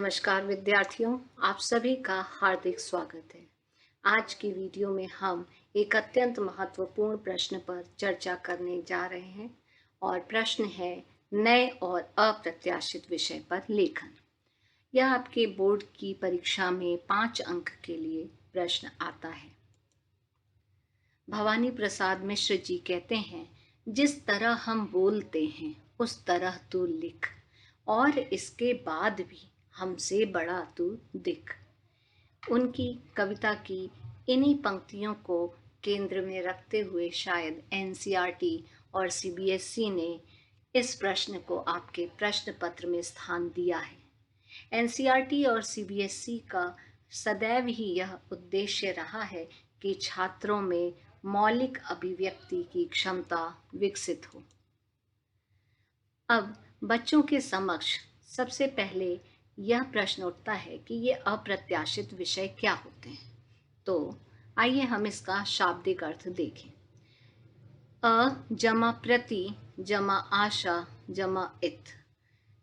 नमस्कार विद्यार्थियों, आप सभी का हार्दिक स्वागत है। आज की वीडियो में हम एक अत्यंत महत्वपूर्ण प्रश्न पर चर्चा करने जा रहे हैं और प्रश्न है नए और अप्रत्याशित विषय पर लेखन। यह आपके बोर्ड की परीक्षा में 5 अंक के लिए प्रश्न आता है। भवानी प्रसाद मिश्र जी कहते हैं, जिस तरह हम बोलते हैं उस तरह तू लिख और इसके बाद भी हमसे बड़ा तू दिख। उनकी कविता की इन्हीं पंक्तियों को केंद्र में रखते हुए शायद एनसीईआरटी और सीबीएसई ने इस प्रश्न को आपके प्रश्न पत्र में स्थान दिया है। एनसीईआरटी और सीबीएसई का सदैव ही यह उद्देश्य रहा है कि छात्रों में मौलिक अभिव्यक्ति की क्षमता विकसित हो। अब बच्चों के समक्ष सबसे पहले यह प्रश्न उठता है कि ये अप्रत्याशित विषय क्या होते हैं। तो आइए हम इसका शाब्दिक अर्थ देखें। अ जमा प्रति जमा आशा जमा इत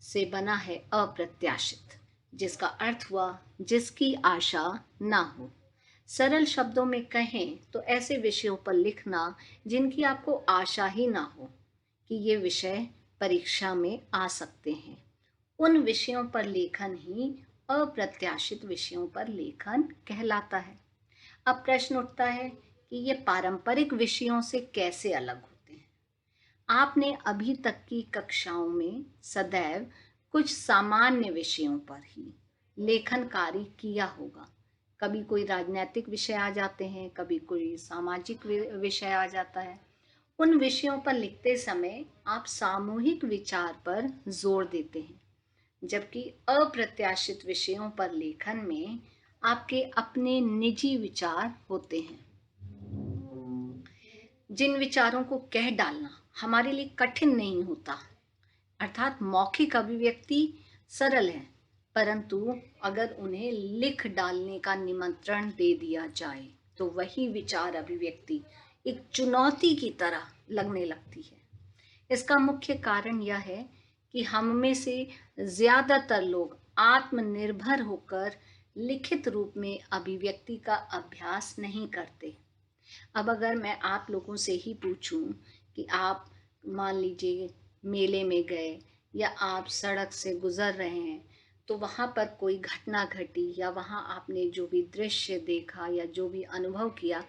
से बना है अप्रत्याशित, जिसका अर्थ हुआ जिसकी आशा ना हो। सरल शब्दों में कहें तो ऐसे विषयों पर लिखना जिनकी आपको आशा ही ना हो कि ये विषय परीक्षा में आ सकते हैं। उन विषयों पर लेखन ही अप्रत्याशित विषयों पर लेखन कहलाता है। अब प्रश्न उठता है कि ये पारंपरिक विषयों से कैसे अलग होते हैं। आपने अभी तक की कक्षाओं में सदैव कुछ सामान्य विषयों पर ही लेखन कार्य किया होगा। कभी कोई राजनीतिक विषय आ जाते हैं, कभी कोई सामाजिक विषय आ जाता है। उन विषयों पर लिखते समय आप सामूहिक विचार पर जोर देते हैं, जबकि अप्रत्याशित विषयों पर लेखन में आपके अपने निजी विचार होते हैं। जिन विचारों को कह डालना हमारे लिए कठिन नहीं होता, अर्थात मौखिक अभिव्यक्ति सरल है, परंतु अगर उन्हें लिख डालने का निमंत्रण दे दिया जाए तो वही विचार अभिव्यक्ति एक चुनौती की तरह लगने लगती है। इसका मुख्य कारण यह है कि हम में से ज्यादातर लोग आत्मनिर्भर होकर लिखित रूप में अभिव्यक्ति का अभ्यास नहीं करते। अब अगर मैं आप लोगों से ही पूछूं कि आप मान लीजिए मेले में गए या आप सड़क से गुजर रहे हैं, तो वहाँ पर कोई घटना घटी या वहाँ आपने जो भी दृश्य देखा या जो भी अनुभव किया,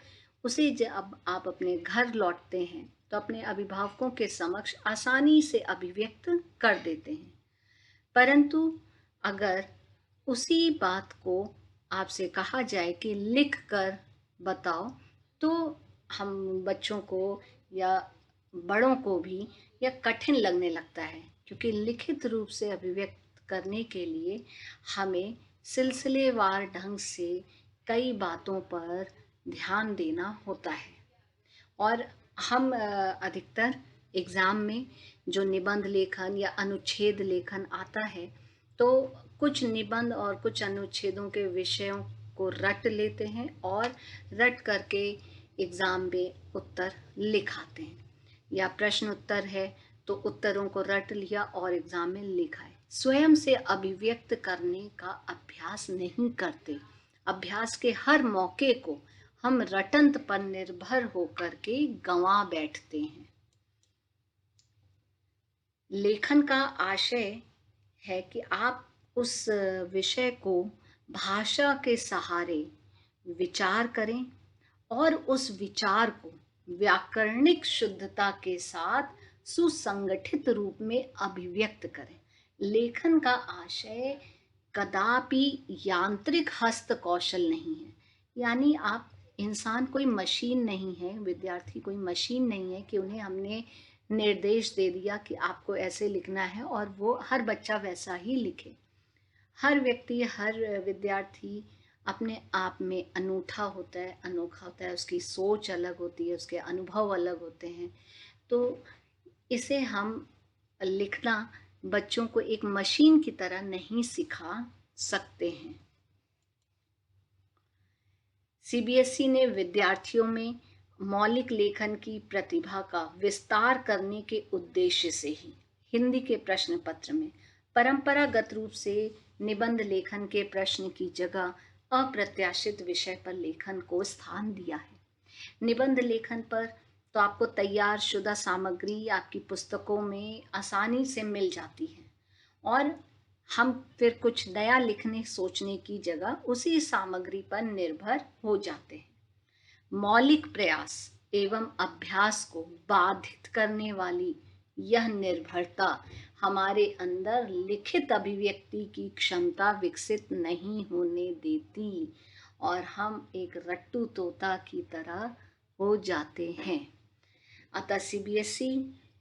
उसे जब आप अपने घर लौटते हैं तो अपने अभिभावकों के समक्ष आसानी से अभिव्यक्त कर देते हैं। परंतु अगर उसी बात को आपसे कहा जाए कि लिख कर बताओ, तो हम बच्चों को या बड़ों को भी यह कठिन लगने लगता है, क्योंकि लिखित रूप से अभिव्यक्त करने के लिए हमें सिलसिलेवार ढंग से कई बातों पर ध्यान देना होता है। और हम अधिकतर एग्ज़ाम में जो निबंध लेखन या अनुच्छेद लेखन आता है, तो कुछ निबंध और कुछ अनुच्छेदों के विषयों को रट लेते हैं और रट करके एग्ज़ाम में उत्तर लिखाते हैं, या प्रश्न उत्तर है तो उत्तरों को रट लिया और एग्ज़ाम में लिखा है। स्वयं से अभिव्यक्त करने का अभ्यास नहीं करते। अभ्यास के हर मौके को हम रटंत पर निर्भर होकर के गंवा बैठते हैं। लेखन का आशय है कि आप उस विषय को भाषा के सहारे विचार करें और उस विचार को व्याकरणिक शुद्धता के साथ सुसंगठित रूप में अभिव्यक्त करें। लेखन का आशय कदापि यांत्रिक हस्त कौशल नहीं है। यानी आप इंसान कोई मशीन नहीं है, विद्यार्थी कोई मशीन नहीं है कि उन्हें हमने निर्देश दे दिया कि आपको ऐसे लिखना है और वो हर बच्चा वैसा ही लिखे। हर व्यक्ति, हर विद्यार्थी अपने आप में अनूठा होता है, अनोखा होता है, उसकी सोच अलग होती है, उसके अनुभव अलग होते हैं। तो इसे हम लिखना बच्चों को एक मशीन की तरह नहीं सिखा सकते हैं। सीबीएसई ने विद्यार्थियों में मौलिक लेखन की प्रतिभा का विस्तार करने के उद्देश्य से ही हिंदी के प्रश्न पत्र में परंपरागत रूप से निबंध लेखन के प्रश्न की जगह अप्रत्याशित विषय पर लेखन को स्थान दिया है। निबंध लेखन पर तो आपको तैयार शुदा सामग्री आपकी पुस्तकों में आसानी से मिल जाती है और हम फिर कुछ नया लिखने सोचने की जगह उसी सामग्री पर निर्भर हो जाते हैं। मौलिक प्रयास एवं अभ्यास को बाधित करने वाली यह निर्भरता हमारे अंदर लिखित अभिव्यक्ति की क्षमता विकसित नहीं होने देती और हम एक रट्टू तोता की तरह हो जाते हैं। अतः सीबीएसई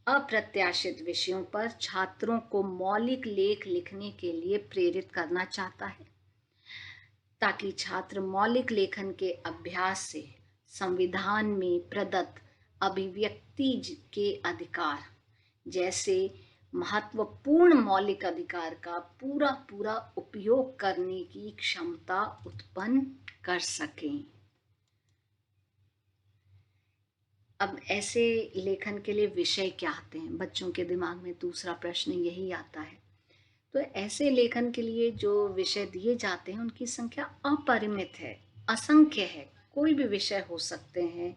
अप्रत्याशित विषयों पर छात्रों को मौलिक लेख लिखने के लिए प्रेरित करना चाहता है ताकि छात्र मौलिक लेखन के अभ्यास से संविधान में प्रदत्त अभिव्यक्ति के अधिकार जैसे महत्वपूर्ण मौलिक अधिकार का पूरा पूरा उपयोग करने की क्षमता उत्पन्न कर सकें। अब ऐसे लेखन के लिए विषय क्या आते हैं? बच्चों के दिमाग में दूसरा प्रश्न यही आता है। तो ऐसे लेखन के लिए जो विषय दिए जाते हैं उनकी संख्या अपरिमित है, असंख्य है। कोई भी विषय हो सकते हैं,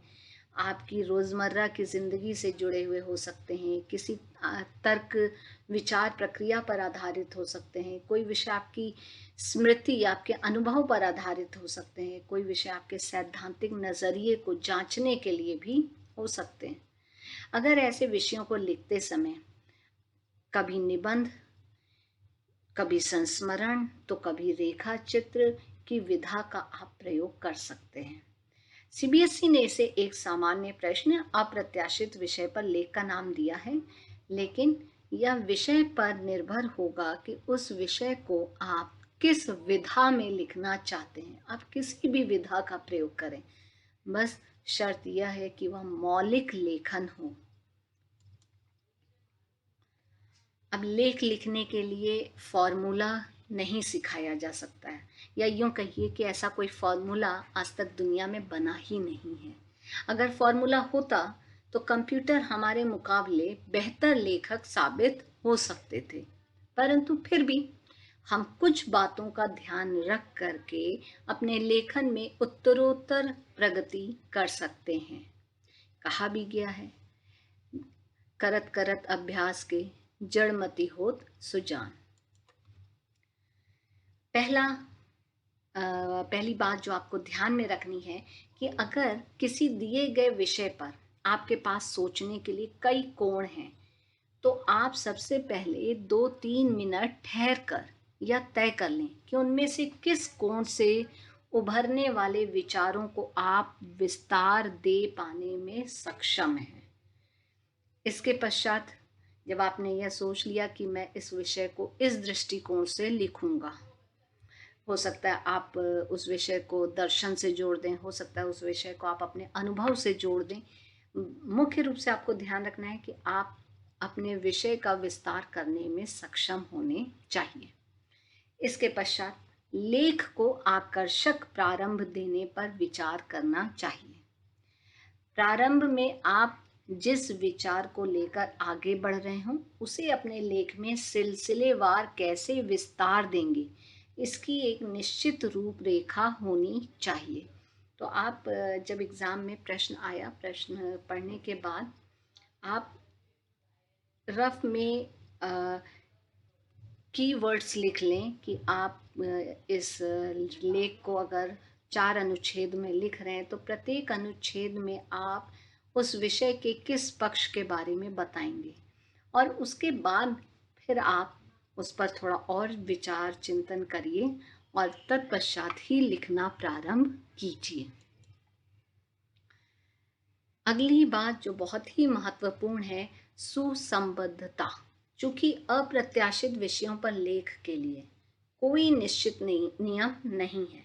आपकी रोज़मर्रा की ज़िंदगी से जुड़े हुए हो सकते हैं, किसी तर्क विचार प्रक्रिया पर आधारित हो सकते हैं, कोई विषय आपकी स्मृति आपके अनुभव पर आधारित हो सकते हैं, कोई विषय आपके सैद्धांतिक नज़रिए को जांचने के लिए भी हो सकते हैं। अगर ऐसे विषयों को लिखते समय कभी निबंध, कभी संस्मरण तो कभी रेखा चित्र की विधा का आप प्रयोग कर सकते हैं। सीबीएसई ने इसे एक सामान्य प्रश्न अप्रत्याशित विषय पर लेख का नाम दिया है, लेकिन यह विषय पर निर्भर होगा कि उस विषय को आप किस विधा में लिखना चाहते हैं। आप किसी भी विधा का प्रयोग करें, बस शर्त यह है कि वह मौलिक लेखन हो। अब लेख लिखने के लिए फॉर्मूला नहीं सिखाया जा सकता है, या यूं कहिए कि ऐसा कोई फॉर्मूला आज तक दुनिया में बना ही नहीं है। अगर फॉर्मूला होता तो कंप्यूटर हमारे मुकाबले बेहतर लेखक साबित हो सकते थे, परंतु फिर भी हम कुछ बातों का ध्यान रख करके अपने लेखन में उत्तरोत्तर प्रगति कर सकते हैं। कहा भी गया है, करत करत अभ्यास के जड़मति होत सुजान। पहली बात जो आपको ध्यान में रखनी है कि अगर किसी दिए गए विषय पर आपके पास सोचने के लिए कई कोण हैं, तो आप सबसे पहले 2-3 मिनट ठहर कर या तय कर लें कि उनमें से किस कोण से उभरने वाले विचारों को आप विस्तार दे पाने में सक्षम हैं। इसके पश्चात जब आपने यह सोच लिया कि मैं इस विषय को इस दृष्टिकोण से लिखूंगा, हो सकता है आप उस विषय को दर्शन से जोड़ दें, हो सकता है उस विषय को आप अपने अनुभव से जोड़ दें। मुख्य रूप से आपको ध्यान रखना है कि आप अपने विषय का विस्तार करने में सक्षम होने चाहिए। इसके पश्चात लेख को आकर्षक प्रारंभ देने पर विचार करना चाहिए। प्रारंभ में आप जिस विचार को लेकर आगे बढ़ रहे हों उसे अपने लेख में सिलसिलेवार कैसे विस्तार देंगे, इसकी एक निश्चित रूपरेखा होनी चाहिए। तो आप जब एग्ज़ाम में प्रश्न आया, प्रश्न पढ़ने के बाद आप रफ में कीवर्ड्स लिख लें कि आप इस लेख को अगर 4 अनुच्छेद में लिख रहे हैं तो प्रत्येक अनुच्छेद में आप उस विषय के किस पक्ष के बारे में बताएंगे, और उसके बाद फिर आप उस पर थोड़ा और विचार चिंतन करिए और तत्पश्चात ही लिखना प्रारंभ कीजिए। अगली बात जो बहुत ही महत्वपूर्ण है, सुसंबद्धता। चूंकि अप्रत्याशित विषयों पर लेख के लिए कोई निश्चित नियम नहीं है,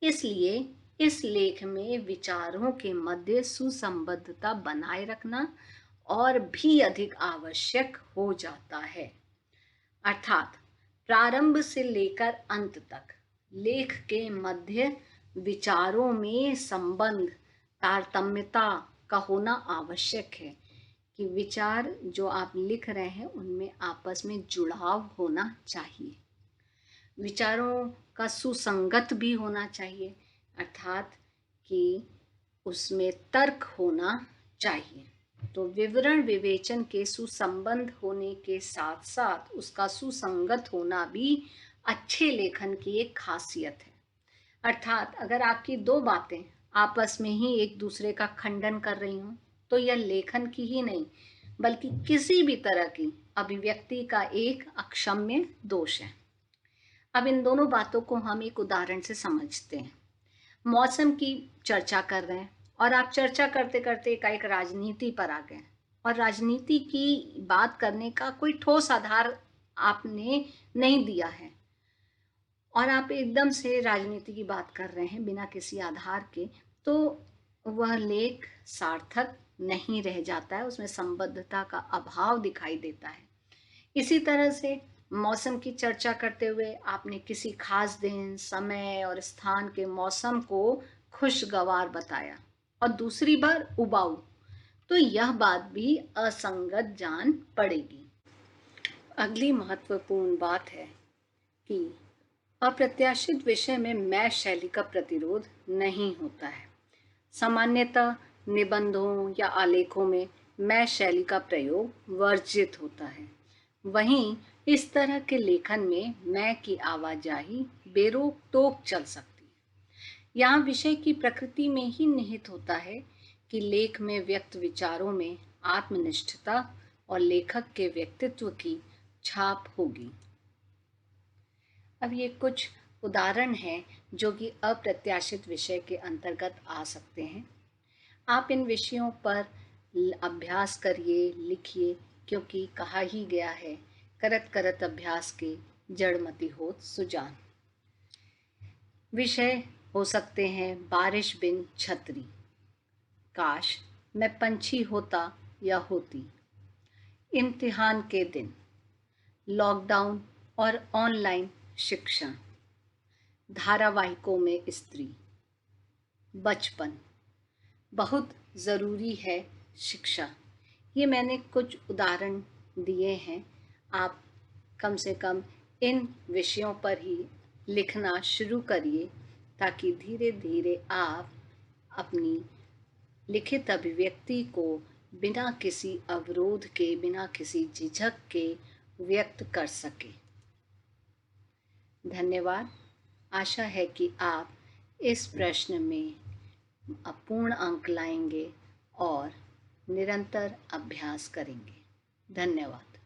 इसलिए इस लेख में विचारों के मध्य सुसंबद्धता बनाए रखना और भी अधिक आवश्यक हो जाता है। अर्थात प्रारंभ से लेकर अंत तक लेख के मध्य विचारों में संबंध, तारतम्यता का होना आवश्यक है कि विचार जो आप लिख रहे हैं उनमें आपस में जुड़ाव होना चाहिए। विचारों का सुसंगत भी होना चाहिए, अर्थात कि उसमें तर्क होना चाहिए। तो विवरण विवेचन के सुसंबद्ध होने के साथ साथ उसका सुसंगत होना भी अच्छे लेखन की एक खासियत है। अर्थात अगर आपकी दो बातें आपस में ही एक दूसरे का खंडन कर रही हों, तो यह लेखन की ही नहीं बल्कि किसी भी तरह की अभिव्यक्ति का एक अक्षम्य दोष है। अब इन दोनों बातों को हम एक उदाहरण से समझते हैं। मौसम की चर्चा कर रहे हैं और आप चर्चा करते करते एक राजनीति पर आ गए, और राजनीति की बात करने का कोई ठोस आधार आपने नहीं दिया है, और आप एकदम से राजनीति की बात कर रहे हैं बिना किसी आधार के, तो वह लेख सार्थक नहीं रह जाता है, उसमें संबद्धता का अभाव दिखाई देता है। इसी तरह से मौसम की चर्चा करते हुए आपने किसी खास दिन, समय और स्थान के मौसम को खुशगवार बताया और दूसरी बार उबाऊ, तो यह बात भी असंगत जान पड़ेगी। अगली महत्वपूर्ण बात है कि अप्रत्याशित विषय में मैं शैली का प्रतिरोध नहीं होता है। सामान्यतः निबंधों या आलेखों में मैं शैली का प्रयोग वर्जित होता है। वहीं इस तरह के लेखन में मैं की आवाजाही बेरोक टोक चल सकती है। यहाँ विषय की प्रकृति में ही निहित होता है कि लेख में व्यक्त विचारों में आत्मनिष्ठता और लेखक के व्यक्तित्व की छाप होगी। अब ये कुछ उदाहरण हैं जो कि अप्रत्याशित विषय के अंतर्गत आ सकते हैं। आप इन विषयों पर अभ्यास करिए, लिखिए, क्योंकि कहा ही गया है, करत करत अभ्यास के जड़मति होत सुजान। विषय हो सकते हैं बारिश बिन छतरी, काश मैं पंछी होता या होती, इम्तिहान के दिन, लॉकडाउन और ऑनलाइन शिक्षण, धारावाहिकों में स्त्री, बचपन, बहुत ज़रूरी है शिक्षा। ये मैंने कुछ उदाहरण दिए हैं। आप कम से कम इन विषयों पर ही लिखना शुरू करिए, ताकि धीरे धीरे आप अपनी लिखित अभिव्यक्ति को बिना किसी अवरोध के, बिना किसी झिझक के व्यक्त कर सकें। धन्यवाद। आशा है कि आप इस प्रश्न में पूर्ण अंक लाएंगे और निरंतर अभ्यास करेंगे। धन्यवाद।